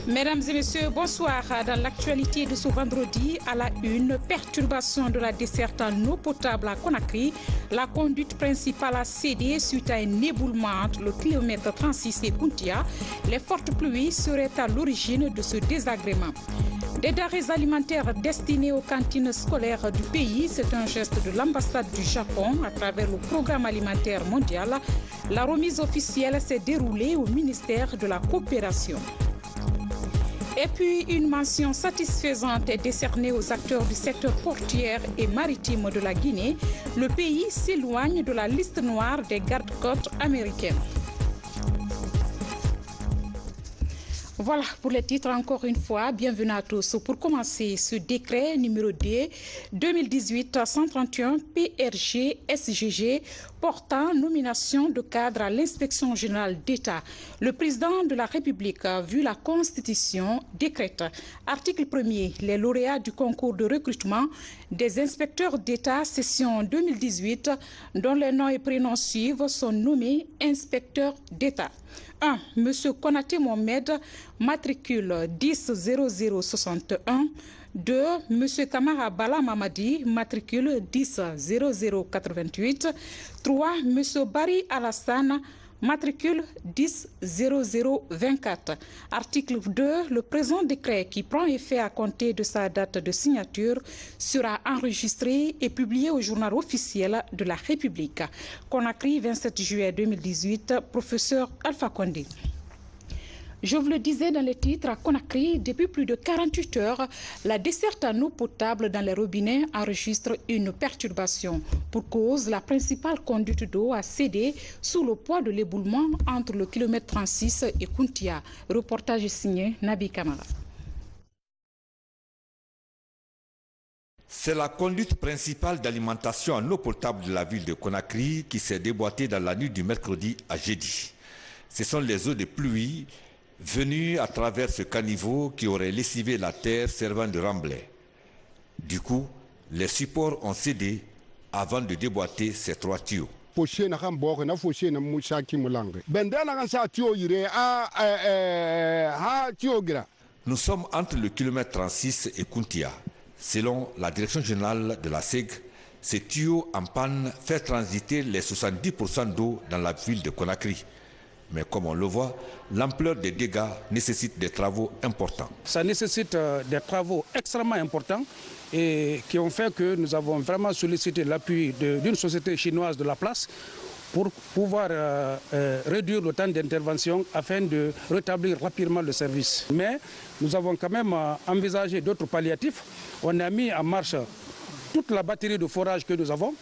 Mesdames et messieurs, bonsoir. Dans l'actualité de ce vendredi, à la une, perturbation de la desserte en eau potable à Conakry. La conduite principale a cédé suite à un éboulement entre le kilomètre 36 et Kountia. Les fortes pluies seraient à l'origine de ce désagrément. Des denrées alimentaires destinées aux cantines scolaires du pays, c'est un geste de l'ambassade du Japon à travers le programme alimentaire mondial. La remise officielle s'est déroulée au ministère de la Coopération. Et puis, une mention satisfaisante est décernée aux acteurs du secteur portuaire et maritime de la Guinée. Le pays s'éloigne de la liste noire des gardes-côtes américaines. Voilà pour les titres encore une fois. Bienvenue à tous. Pour commencer, ce décret numéro D 2018-131 PRG SGG portant nomination de cadre à l'inspection générale d'État. Le président de la République, vu la Constitution, décrète. Article 1er. Les lauréats du concours de recrutement des inspecteurs d'État session 2018 dont les noms et prénoms suivent sont nommés inspecteurs d'État. 1. Monsieur Konaté Mohamed, matricule 100061. 2. Monsieur Kamara Bala Mamadi, matricule 100088. 3. Monsieur Bari Alassane, matricule 100024. Article 2. Le présent décret qui prend effet à compter de sa date de signature sera enregistré et publié au journal officiel de la République. Conakry, 27 juillet 2018, professeur Alpha Condé. Je vous le disais dans les titres, à Conakry, depuis plus de 48 heures, la desserte en eau potable dans les robinets enregistre une perturbation. Pour cause, la principale conduite d'eau a cédé sous le poids de l'éboulement entre le kilomètre 36 et Kountia. Reportage signé Nabi Kamara. C'est la conduite principale d'alimentation en eau potable de la ville de Conakry qui s'est déboîtée dans la nuit du mercredi à jeudi. Ce sont les eaux de pluie venues à travers ce caniveau qui aurait lessivé la terre servant de remblai. Du coup, les supports ont cédé avant de déboîter ces 3 tuyaux. Nous sommes entre le kilomètre 36 et Kountia. Selon la direction générale de la SEG, ces tuyaux en panne fait transiter les 70% d'eau dans la ville de Conakry. Mais comme on le voit, l'ampleur des dégâts nécessite des travaux importants. Ça nécessite des travaux extrêmement importants et qui ont fait que nous avons vraiment sollicité l'appui d'une société chinoise de la place pour pouvoir réduire le temps d'intervention afin de rétablir rapidement le service. Mais nous avons quand même envisagé d'autres palliatifs. On a mis en marche toute la batterie de forage que nous avons.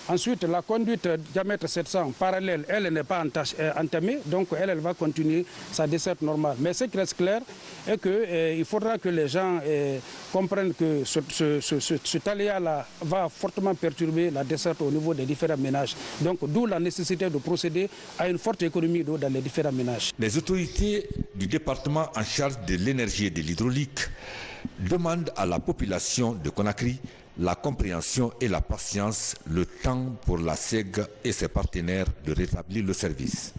Ensuite, la conduite diamètre 700 parallèle, elle n'est pas entamée, donc elle va continuer sa desserte normale. Mais ce qui reste clair est qu'il faudra que les gens comprennent que cet aléa-là va fortement perturber la desserte au niveau des différents ménages. Donc d'où la nécessité de procéder à une forte économie d'eau dans les différents ménages. Les autorités du département en charge de l'énergie et de l'hydraulique demandent à la population de Conakry la compréhension et la patience, le temps pour la SEG et ses partenaires de rétablir le service.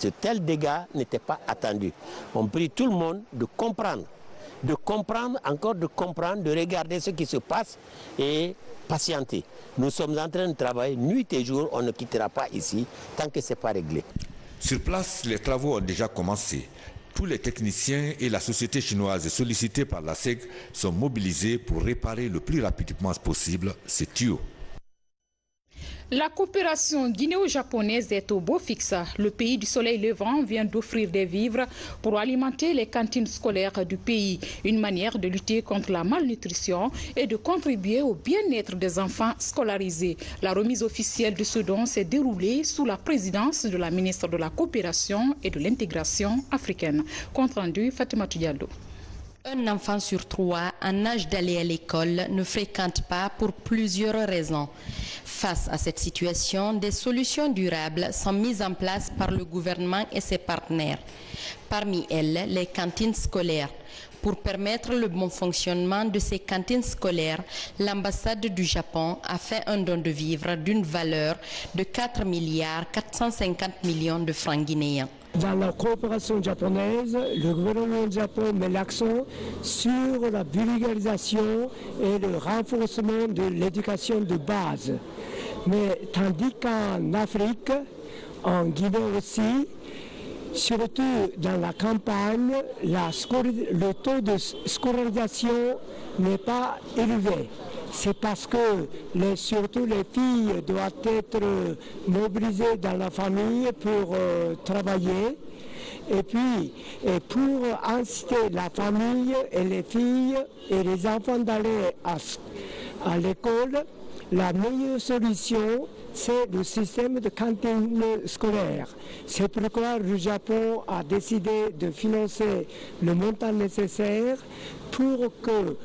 De tels dégâts n'étaient pas attendus. On prie tout le monde de comprendre, encore de comprendre, de regarder ce qui se passe et patienter. Nous sommes en train de travailler nuit et jour, on ne quittera pas ici tant que ce n'est pas réglé. Sur place, les travaux ont déjà commencé. Tous les techniciens et la société chinoise sollicités par la SEG sont mobilisés pour réparer le plus rapidement possible ces tuyaux. La coopération guinéo-japonaise est au beau fixe. Le pays du soleil levant vient d'offrir des vivres pour alimenter les cantines scolaires du pays. Une manière de lutter contre la malnutrition et de contribuer au bien-être des enfants scolarisés. La remise officielle de ce don s'est déroulée sous la présidence de la ministre de la Coopération et de l'Intégration africaine. Compte rendu, Fatima Diallo. Un enfant sur 3 en âge d'aller à l'école ne fréquente pas pour plusieurs raisons. Face à cette situation, des solutions durables sont mises en place par le gouvernement et ses partenaires. Parmi elles, les cantines scolaires. Pour permettre le bon fonctionnement de ces cantines scolaires, l'ambassade du Japon a fait un don de vivres d'une valeur de 4,450 milliards de francs guinéens. Dans la coopération japonaise, le gouvernement du Japon met l'accent sur la vulgarisation et le renforcement de l'éducation de base. Mais tandis qu'en Afrique, en Guinée aussi, surtout dans la campagne, le taux de scolarisation n'est pas élevé. C'est parce que surtout les filles doivent être mobilisées dans la famille pour travailler. Et puis, pour inciter la famille et les filles et les enfants d'aller à l'école, la meilleure solution, c'est le système de cantine scolaire. C'est pourquoi le Japon a décidé de financer le montant nécessaire pour que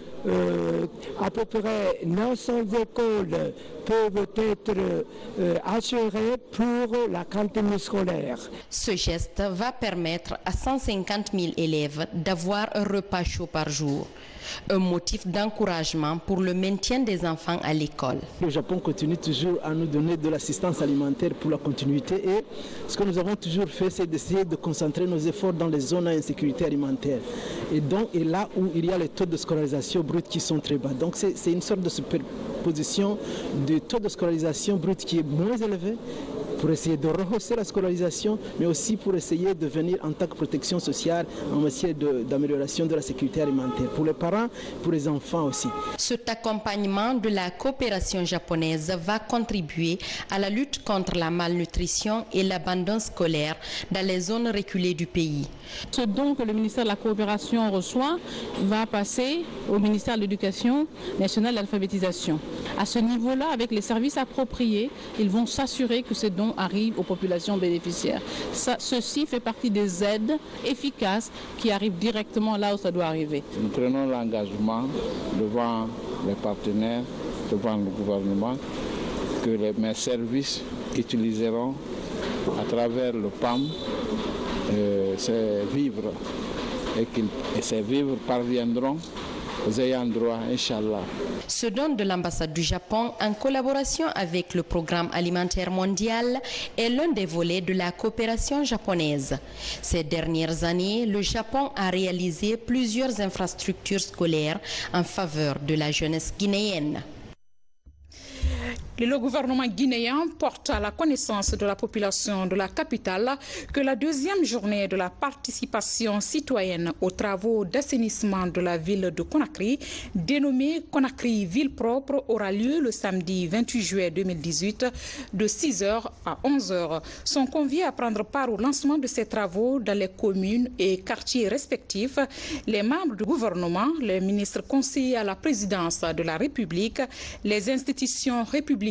à peu près 900 écoles peuvent être assurées pour la cantine scolaire. Ce geste va permettre à 150 000 élèves d'avoir un repas chaud par jour. Un motif d'encouragement pour le maintien des enfants à l'école. Le Japon continue toujours à nous donner de l'assistance alimentaire pour la continuité et ce que nous avons toujours fait, c'est d'essayer de concentrer nos efforts dans les zones à insécurité alimentaire et là où il y a les taux de scolarisation brute qui sont très bas. Donc c'est une sorte de superposition du taux de scolarisation brute qui est moins élevé pour essayer de rehausser la scolarisation, mais aussi pour essayer de venir en tant que protection sociale en matière d'amélioration de la sécurité alimentaire, pour les parents, pour les enfants aussi. Cet accompagnement de la coopération japonaise va contribuer à la lutte contre la malnutrition et l'abandon scolaire dans les zones reculées du pays. Ce don que le ministère de la Coopération reçoit va passer au ministère de l'Éducation nationale et de l'alphabétisation. À ce niveau-là, avec les services appropriés, ils vont s'assurer que ces dons arrivent aux populations bénéficiaires. Ceci fait partie des aides efficaces qui arrivent directement là où ça doit arriver. Nous prenons l'engagement devant les partenaires, devant le gouvernement, que mes services utiliseront à travers le PAM ces vivres et ces vivres parviendront aux ayants droit, Inch'Allah. Ce don de l'ambassade du Japon, en collaboration avec le Programme alimentaire mondial, est l'un des volets de la coopération japonaise. Ces dernières années, le Japon a réalisé plusieurs infrastructures scolaires en faveur de la jeunesse guinéenne. Le gouvernement guinéen porte à la connaissance de la population de la capitale que la deuxième journée de la participation citoyenne aux travaux d'assainissement de la ville de Conakry, dénommée Conakry Ville Propre, aura lieu le samedi 28 juillet 2018 de 6h à 11h. Sont conviés à prendre part au lancement de ces travaux dans les communes et quartiers respectifs les membres du gouvernement, les ministres conseillers à la présidence de la République, les institutions républicaines,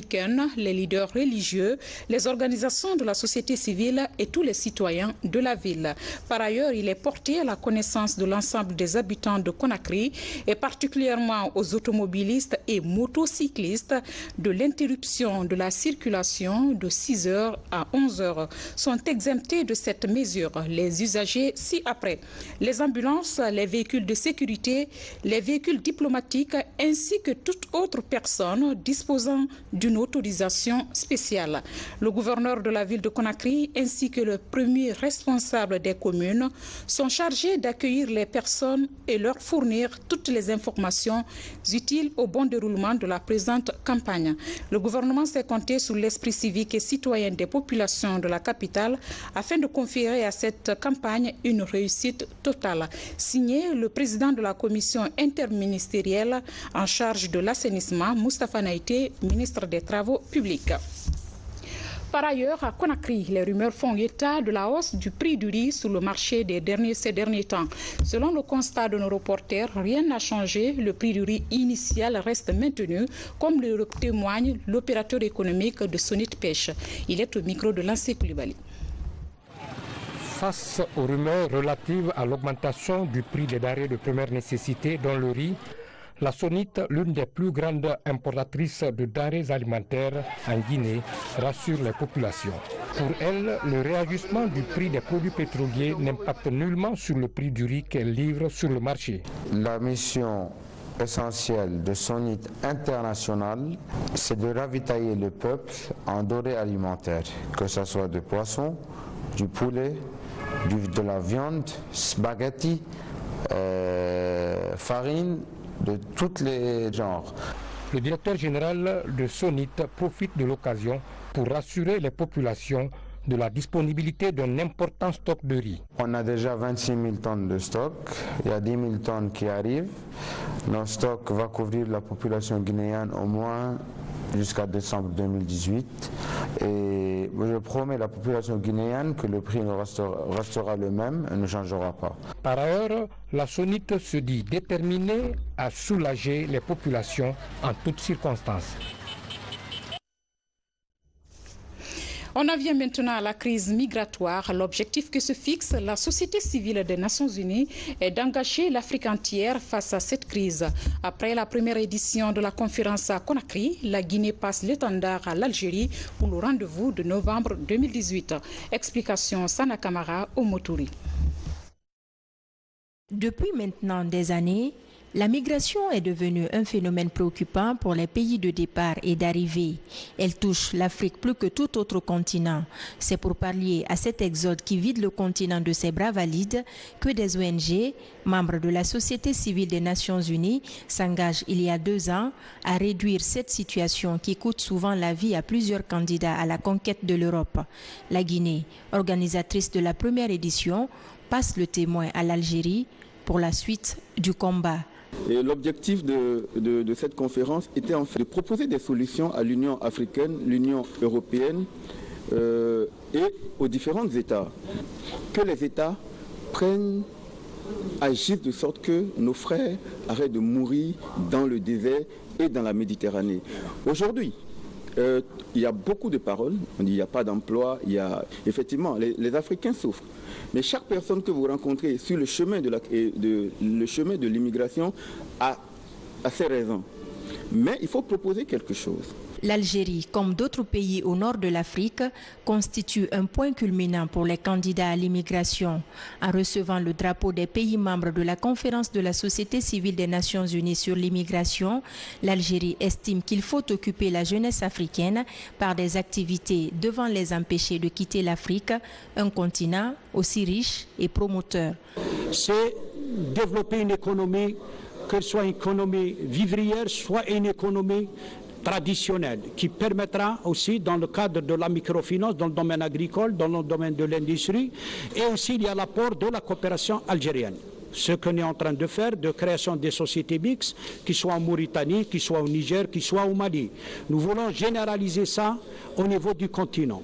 les leaders religieux, les organisations de la société civile et tous les citoyens de la ville. Par ailleurs, il est porté à la connaissance de l'ensemble des habitants de Conakry et particulièrement aux automobilistes et motocyclistes de l'interruption de la circulation de 6h à 11h. Sont exemptés de cette mesure les usagers ci-après: les ambulances, les véhicules de sécurité, les véhicules diplomatiques ainsi que toute autre personne disposant d'une autorisation spéciale. Le gouverneur de la ville de Conakry ainsi que le premier responsable des communes sont chargés d'accueillir les personnes et leur fournir toutes les informations utiles au bon déroulement de la présente campagne. Le gouvernement s'est compté sur l'esprit civique et citoyen des populations de la capitale afin de conférer à cette campagne une réussite totale. Signé le président de la commission interministérielle en charge de l'assainissement, Moustapha Naïté, ministre des Travaux publics. Par ailleurs, à Conakry, les rumeurs font état de la hausse du prix du riz sur le marché ces derniers temps. Selon le constat de nos reporters, rien n'a changé. Le prix du riz initial reste maintenu, comme le témoigne l'opérateur économique de Sonit Pêche. Il est au micro de Lansé Koulibaly. Face aux rumeurs relatives à l'augmentation du prix des denrées de première nécessité, dont le riz, la Sonit, l'une des plus grandes importatrices de denrées alimentaires en Guinée, rassure les populations. Pour elle, le réajustement du prix des produits pétroliers n'impacte nullement sur le prix du riz qu'elle livre sur le marché. La mission essentielle de Sonit International, c'est de ravitailler le peuple en denrées alimentaires, que ce soit de poisson, du poulet, de la viande, spaghetti, farine, de tous les genres. Le directeur général de Sonit profite de l'occasion pour rassurer les populations de la disponibilité d'un important stock de riz. On a déjà 26 000 tonnes de stock, il y a 10 000 tonnes qui arrivent. Notre stock va couvrir la population guinéenne au moins jusqu'à décembre 2018. Et je promets à la population guinéenne que le prix restera le même et ne changera pas. Par ailleurs, la Sonit se dit déterminée à soulager les populations en toutes circonstances. On en vient maintenant à la crise migratoire. L'objectif que se fixe la société civile des Nations Unies est d'engager l'Afrique entière face à cette crise. Après la première édition de la conférence à Conakry, la Guinée passe l'étendard à l'Algérie pour le rendez-vous de novembre 2018. Explication Sana Kamara au Motouri. Depuis maintenant des années, la migration est devenue un phénomène préoccupant pour les pays de départ et d'arrivée. Elle touche l'Afrique plus que tout autre continent. C'est pour pallier à cet exode qui vide le continent de ses bras valides que des ONG, membres de la société civile des Nations Unies, s'engagent il y a 2 ans à réduire cette situation qui coûte souvent la vie à plusieurs candidats à la conquête de l'Europe. La Guinée, organisatrice de la première édition, passe le témoin à l'Algérie pour la suite du combat. Et l'objectif de cette conférence était en fait de proposer des solutions à l'Union africaine, l'Union européenne et aux différents États. Que les États agissent de sorte que nos frères arrêtent de mourir dans le désert et dans la Méditerranée. Aujourd'hui, il y a beaucoup de paroles, on dit il n'y a pas d'emploi, effectivement, les Africains souffrent. Mais chaque personne que vous rencontrez sur le chemin de l'immigration a ses raisons. Mais il faut proposer quelque chose. L'Algérie, comme d'autres pays au nord de l'Afrique, constitue un point culminant pour les candidats à l'immigration. En recevant le drapeau des pays membres de la conférence de la Société civile des Nations Unies sur l'immigration, l'Algérie estime qu'il faut occuper la jeunesse africaine par des activités devant les empêcher de quitter l'Afrique, un continent aussi riche et promoteur. C'est développer une économie, que ce soit une économie vivrière, soit une économie traditionnelle, qui permettra aussi dans le cadre de la microfinance, dans le domaine agricole, dans le domaine de l'industrie, et aussi il y a l'apport de la coopération algérienne. Ce que nous sommes en train de faire, de création des sociétés mixtes, qui soient en Mauritanie, qui soient au Niger, qui soient au Mali. Nous voulons généraliser ça au niveau du continent.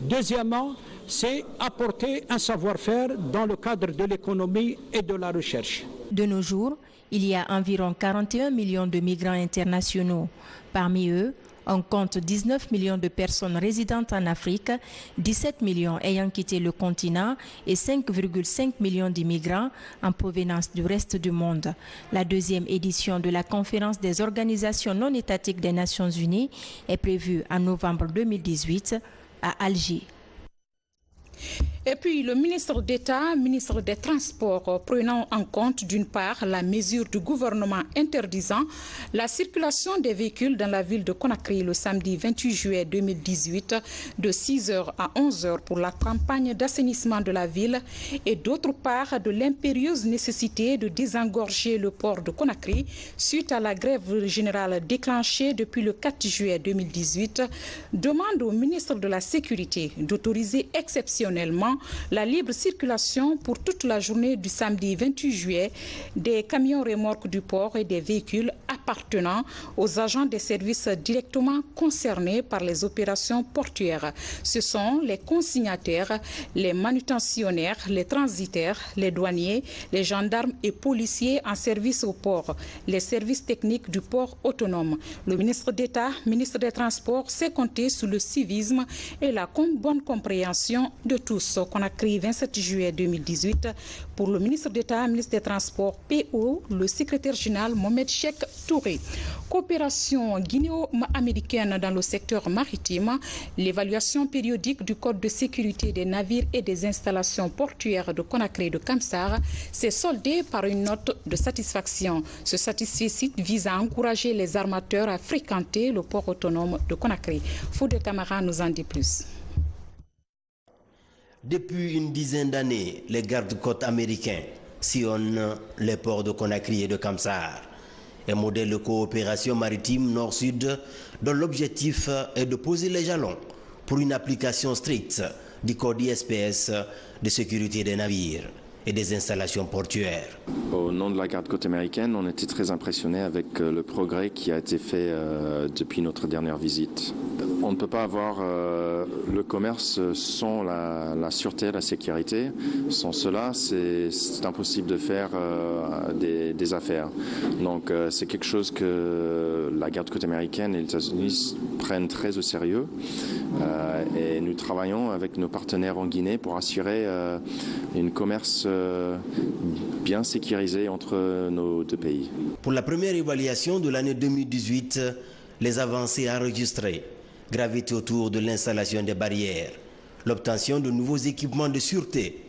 Deuxièmement, c'est apporter un savoir-faire dans le cadre de l'économie et de la recherche. De nos jours, il y a environ 41 millions de migrants internationaux. Parmi eux, on compte 19 millions de personnes résidentes en Afrique, 17 millions ayant quitté le continent et 5,5 millions d'immigrants en provenance du reste du monde. La deuxième édition de la conférence des organisations non étatiques des Nations Unies est prévue en novembre 2018 à Alger. Et puis le ministre d'État, ministre des Transports, prenant en compte d'une part la mesure du gouvernement interdisant la circulation des véhicules dans la ville de Conakry le samedi 28 juillet 2018 de 6h à 11h pour la campagne d'assainissement de la ville et d'autre part de l'impérieuse nécessité de désengorger le port de Conakry suite à la grève générale déclenchée depuis le 4 juillet 2018, demande au ministre de la Sécurité d'autoriser exceptionnellement la libre circulation pour toute la journée du samedi 28 juillet des camions remorques du port et des véhicules appartenant aux agents des services directement concernés par les opérations portuaires. Ce sont les consignataires, les manutentionnaires, les transitaires, les douaniers, les gendarmes et policiers en service au port, les services techniques du port autonome. Le ministre d'État, ministre des Transports, sait compter sur le civisme et la bonne compréhension de tous. Conakry, 27 juillet 2018. Pour le ministre d'État, ministre des Transports, PO, le secrétaire général Mohamed Cheikh Touré. Coopération guinéo-américaine dans le secteur maritime, l'évaluation périodique du code de sécurité des navires et des installations portuaires de Conakry et de Kamsar s'est soldée par une note de satisfaction. Ce satisfecit vise à encourager les armateurs à fréquenter le port autonome de Conakry. Foude Camara nous en dit plus. Depuis une dizaine d'années, les gardes-côtes américains sillonnent les ports de Conakry et de Kamsar. Un modèle de coopération maritime nord-sud dont l'objectif est de poser les jalons pour une application stricte du code ISPS de sécurité des navires et des installations portuaires. Au nom de la garde-côte américaine, on était très impressionnés avec le progrès qui a été fait depuis notre dernière visite. On ne peut pas avoir le commerce sans la sûreté, la sécurité. Sans cela, c'est impossible de faire des affaires. Donc c'est quelque chose que la garde-côte américaine et les États-Unis prennent très au sérieux. Et nous travaillons avec nos partenaires en Guinée pour assurer un commerce bien sécurisé entre nos deux pays. Pour la première évaluation de l'année 2018, les avancées enregistrées gravitent autour de l'installation des barrières, l'obtention de nouveaux équipements de sûreté,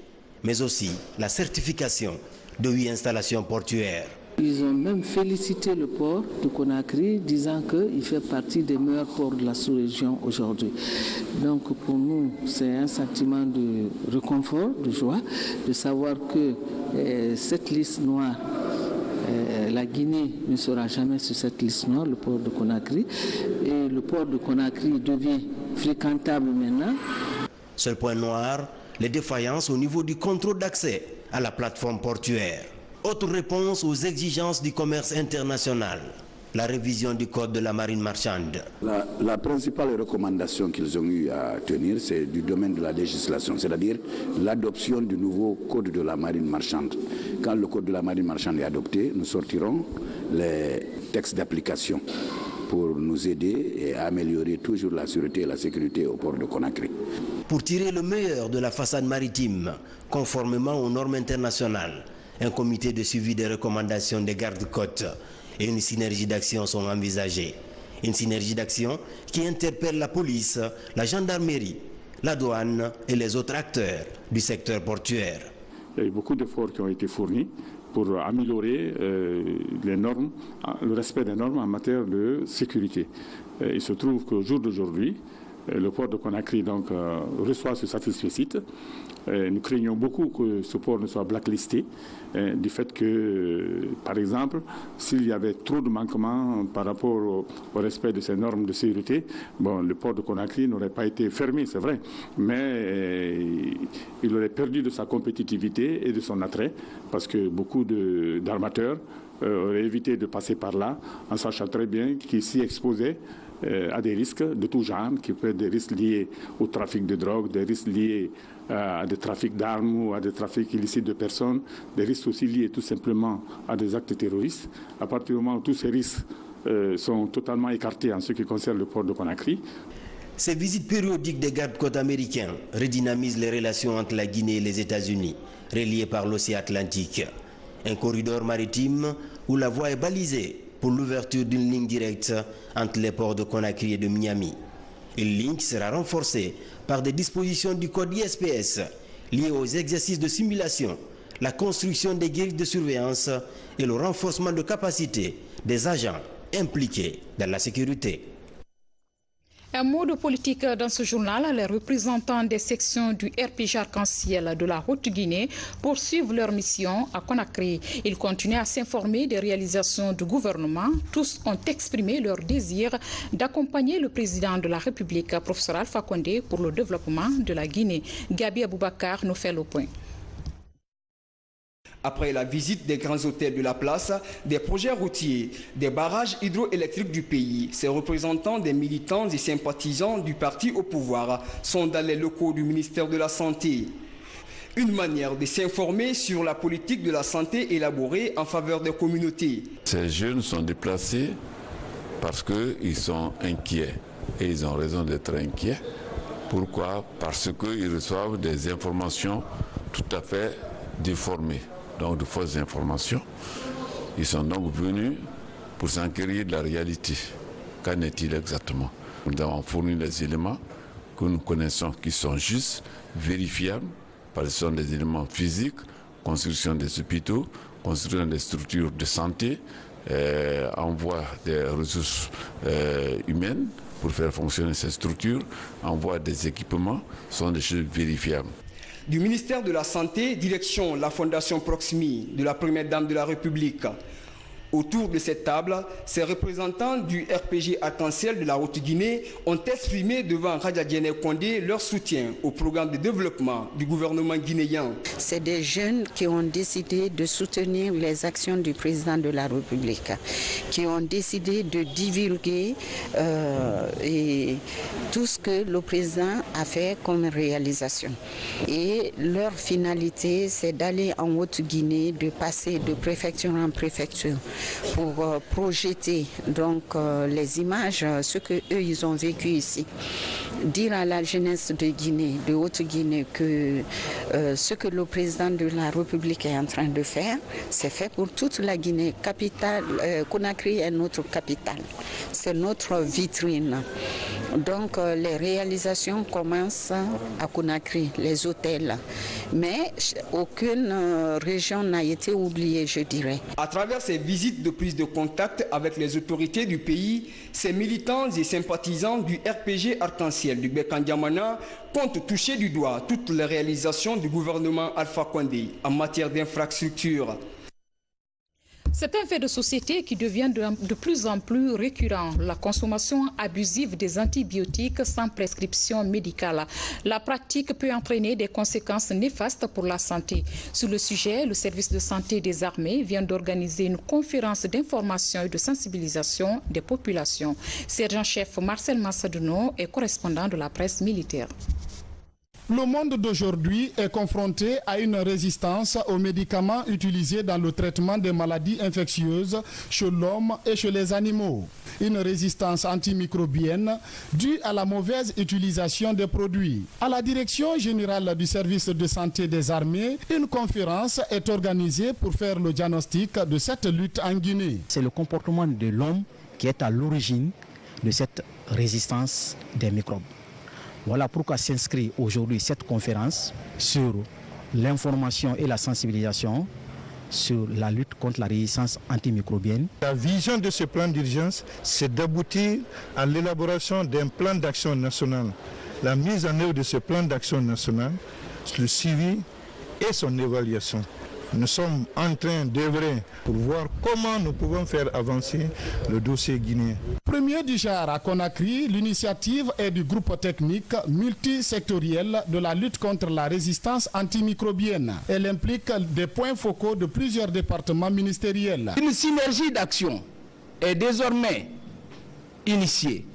mais aussi la certification de 8 installations portuaires. Ils ont même félicité le port de Conakry, disant qu'il fait partie des meilleurs ports de la sous-région aujourd'hui. Donc pour nous, c'est un sentiment de réconfort, de joie, de savoir que cette liste noire, la Guinée ne sera jamais sur cette liste noire, le port de Conakry. Et le port de Conakry devient fréquentable maintenant. Seul point noir, les défaillances au niveau du contrôle d'accès à la plateforme portuaire. Autre réponse aux exigences du commerce international, la révision du code de la marine marchande. La principale recommandation qu'ils ont eu à tenir, c'est du domaine de la législation, c'est-à-dire l'adoption du nouveau code de la marine marchande. Quand le code de la marine marchande est adopté, nous sortirons les textes d'application pour nous aider et améliorer toujours la sûreté et la sécurité au port de Conakry. Pour tirer le meilleur de la façade maritime, conformément aux normes internationales, un comité de suivi des recommandations des gardes-côtes et une synergie d'action sont envisagées. Une synergie d'action qui interpelle la police, la gendarmerie, la douane et les autres acteurs du secteur portuaire. Il y a eu beaucoup d'efforts qui ont été fournis pour améliorer les normes, le respect des normes en matière de sécurité. Il se trouve qu'au jour d'aujourd'hui, le port de Conakry donc, reçoit ce satisfecit. Nous craignons beaucoup que ce port ne soit blacklisté du fait que, par exemple, s'il y avait trop de manquements par rapport au respect de ces normes de sécurité, le port de Conakry n'aurait pas été fermé, c'est vrai, mais il aurait perdu de sa compétitivité et de son attrait parce que beaucoup d'armateurs auraient évité de passer par là en sachant très bien qu'ils s'y exposaient à des risques de tout genre, qui peuvent être des risques liés au trafic de drogue, des risques liés à des trafics d'armes ou à des trafics illicites de personnes, des risques aussi liés tout simplement à des actes terroristes. À partir du moment où tous ces risques sont totalement écartés en ce qui concerne le port de Conakry. Ces visites périodiques des gardes-côtes américains redynamisent les relations entre la Guinée et les États-Unis, reliées par l'océan Atlantique. Un corridor maritime où la voie est balisée pour l'ouverture d'une ligne directe entre les ports de Conakry et de Miami. Une ligne qui sera renforcée par des dispositions du code ISPS liées aux exercices de simulation, la construction des grilles de surveillance et le renforcement de capacité des agents impliqués dans la sécurité. Un mot de politique dans ce journal. Les représentants des sections du RPG Arc-en-Ciel de la Haute-Guinée poursuivent leur mission à Conakry. Ils continuent à s'informer des réalisations du gouvernement. Tous ont exprimé leur désir d'accompagner le président de la République, professeur Alpha Condé, pour le développement de la Guinée. Gabi Aboubakar nous fait le point. Après la visite des grands hôtels de la place, des projets routiers, des barrages hydroélectriques du pays, ces représentants des militants et sympathisants du parti au pouvoir sont dans les locaux du ministère de la Santé. Une manière de s'informer sur la politique de la santé élaborée en faveur des communautés. Ces jeunes sont déplacés parce qu'ils sont inquiets et ils ont raison d'être inquiets. Pourquoi? Parce qu'ils reçoivent des informations tout à fait déformées. Donc de fausses informations. Ils sont donc venus pour s'enquérir de la réalité. Qu'en est-il exactement? Nous avons fourni les éléments que nous connaissons qui sont justes, vérifiables, parce que ce sont des éléments physiques, construction des hôpitaux, construction des structures de santé, envoi des ressources humaines pour faire fonctionner ces structures, envoi des équipements, sont des choses vérifiables. du ministère de la Santé, direction la Fondation Proximi de la Première Dame de la République. Autour de cette table, ces représentants du RPG Arc-en-Ciel de la Haute-Guinée ont exprimé devant Radja Diéné Kondé leur soutien au programme de développement du gouvernement guinéen. C'est des jeunes qui ont décidé de soutenir les actions du président de la République, qui ont décidé de divulguer tout ce que le président a fait comme réalisation. Et leur finalité, c'est d'aller en Haute-Guinée, de passer de préfecture en préfecture, pour projeter donc les images, ce que eux ils ont vécu ici. Dire à la jeunesse de Guinée, de Haute-Guinée, que ce que le président de la République est en train de faire, c'est fait pour toute la Guinée. Capitale, Conakry est notre capitale, c'est notre vitrine. Donc les réalisations commencent à Conakry, les hôtels, mais aucune région n'a été oubliée, je dirais. À travers ces visites de prise de contact avec les autorités du pays, ces militants et sympathisants du RPG Arc-en-Ciel du Bekandiamana comptent toucher du doigt toutes les réalisations du gouvernement Alpha Condé en matière d'infrastructure. C'est un fait de société qui devient de plus en plus récurrent, la consommation abusive des antibiotiques sans prescription médicale. La pratique peut entraîner des conséquences néfastes pour la santé. Sur le sujet, le service de santé des armées vient d'organiser une conférence d'information et de sensibilisation des populations. Sergent-chef Marcel Massadouno est correspondant de la presse militaire. Le monde d'aujourd'hui est confronté à une résistance aux médicaments utilisés dans le traitement des maladies infectieuses chez l'homme et chez les animaux. Une résistance antimicrobienne due à la mauvaise utilisation des produits. À la direction générale du service de santé des armées, une conférence est organisée pour faire le diagnostic de cette lutte en Guinée. C'est le comportement de l'homme qui est à l'origine de cette résistance des microbes. Voilà pourquoi s'inscrit aujourd'hui cette conférence sur l'information et la sensibilisation sur la lutte contre la résistance antimicrobienne. La vision de ce plan d'urgence, c'est d'aboutir à l'élaboration d'un plan d'action national. La mise en œuvre de ce plan d'action national, le suivi et son évaluation. Nous sommes en train d'œuvrer pour voir comment nous pouvons faire avancer le dossier guinéen. Premier du genre à Conakry, l'initiative est du groupe technique multisectoriel de la lutte contre la résistance antimicrobienne. Elle implique des points focaux de plusieurs départements ministériels. Une synergie d'action est désormais initiée.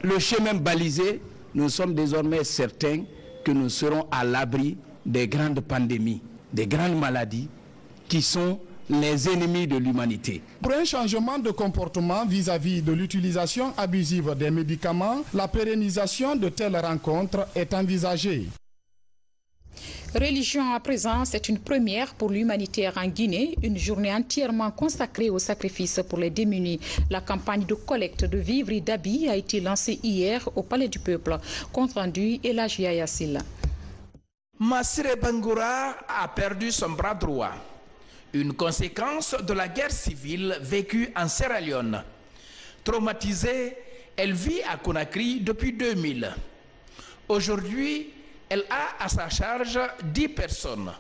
Le chemin balisé, nous sommes désormais certains que nous serons à l'abri des grandes pandémies, des grandes maladies qui sont les ennemis de l'humanité. Pour un changement de comportement vis-à-vis de l'utilisation abusive des médicaments, la pérennisation de telles rencontres est envisagée. Religion à présent, c'est une première pour l'humanitaire en Guinée, une journée entièrement consacrée au sacrifice pour les démunis. La campagne de collecte de vivres et d'habits a été lancée hier au Palais du Peuple. Compte rendu Elhadji Yaya Silla. Massiré Bangoura a perdu son bras droit, une conséquence de la guerre civile vécue en Sierra Leone. Traumatisée, elle vit à Conakry depuis 2000. Aujourd'hui, elle a à sa charge 10 personnes.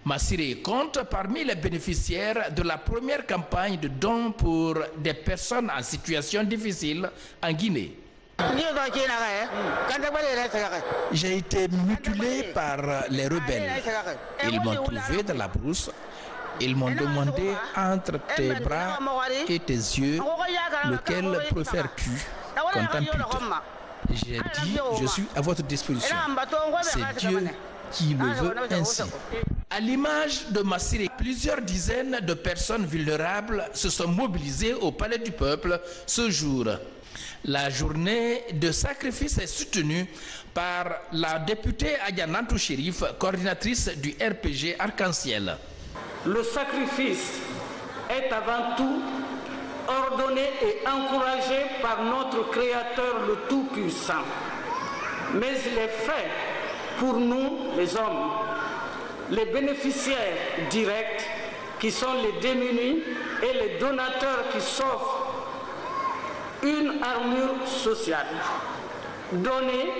Massiré compte parmi les bénéficiaires de la première campagne de dons pour des personnes en situation difficile en Guinée. J'ai été mutilé par les rebelles. Ils m'ont trouvé dans la brousse. Ils m'ont demandé entre tes bras et tes yeux, lequel préfères-tu qu'on t'ampute? J'ai dit, je suis à votre disposition. C'est Dieu qui le veut ainsi. À l'image de Massiré, plusieurs dizaines de personnes vulnérables se sont mobilisées au Palais du Peuple ce jour. La journée de sacrifice est soutenue par la députée Adianatou Chérif, coordinatrice du RPG Arc-en-Ciel. Le sacrifice est avant tout ordonné et encouragé par notre Créateur le Tout-Puissant. Mais il est fait pour nous, les hommes, les bénéficiaires directs qui sont les démunis et les donateurs qui s'offrent une armure sociale. Donner,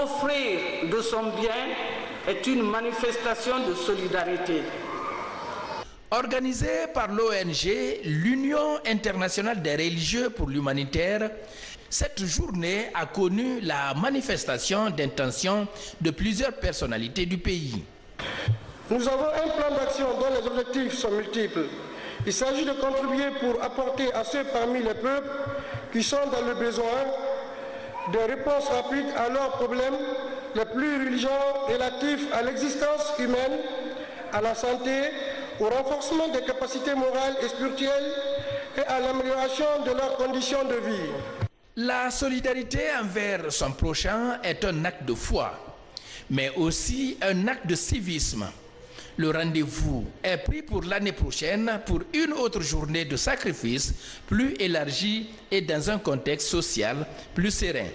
offrir de son bien est une manifestation de solidarité. Organisée par l'ONG, l'Union internationale des religieux pour l'humanitaire, cette journée a connu la manifestation d'intention de plusieurs personnalités du pays. Nous avons un plan d'action dont les objectifs sont multiples. Il s'agit de contribuer pour apporter à ceux parmi les peuples qui sont dans le besoin de réponses rapides à leurs problèmes les plus urgents relatifs à l'existence humaine, à la santé, au renforcement des capacités morales et spirituelles et à l'amélioration de leurs conditions de vie. La solidarité envers son prochain est un acte de foi, mais aussi un acte de civisme. Le rendez-vous est pris pour l'année prochaine pour une autre journée de sacrifice plus élargie et dans un contexte social plus serein.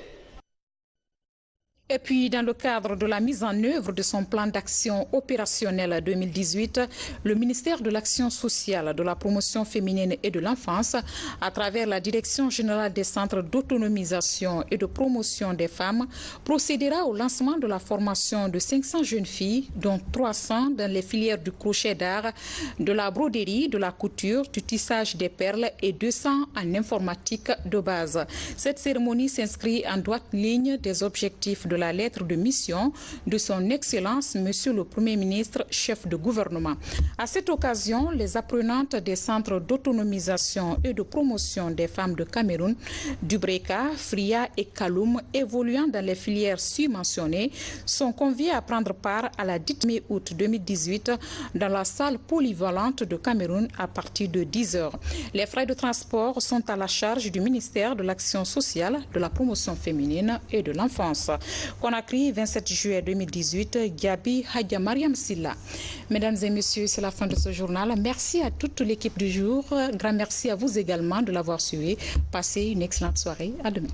Et puis, dans le cadre de la mise en œuvre de son plan d'action opérationnel 2018, le ministère de l'Action sociale, de la promotion féminine et de l'enfance, à travers la Direction générale des centres d'autonomisation et de promotion des femmes, procédera au lancement de la formation de 500 jeunes filles, dont 300 dans les filières du crochet d'art, de la broderie, de la couture, du tissage des perles et 200 en informatique de base. Cette cérémonie s'inscrit en droite ligne des objectifs de la lettre de mission de son Excellence, Monsieur le Premier ministre, chef de gouvernement. À cette occasion, les apprenantes des centres d'autonomisation et de promotion des femmes de Cameroun, Dubreka, Fria et Kaloum, évoluant dans les filières subventionnées, sont conviées à prendre part à la dite mai août 2018 dans la salle polyvalente de Cameroun à partir de 10 h. Les frais de transport sont à la charge du ministère de l'Action sociale, de la promotion féminine et de l'enfance. Conakry, 27 juillet 2018, Gabi Hadja Mariam Silla. Mesdames et messieurs, c'est la fin de ce journal. Merci à toute l'équipe du jour. Grand merci à vous également de l'avoir suivi. Passez une excellente soirée. À demain.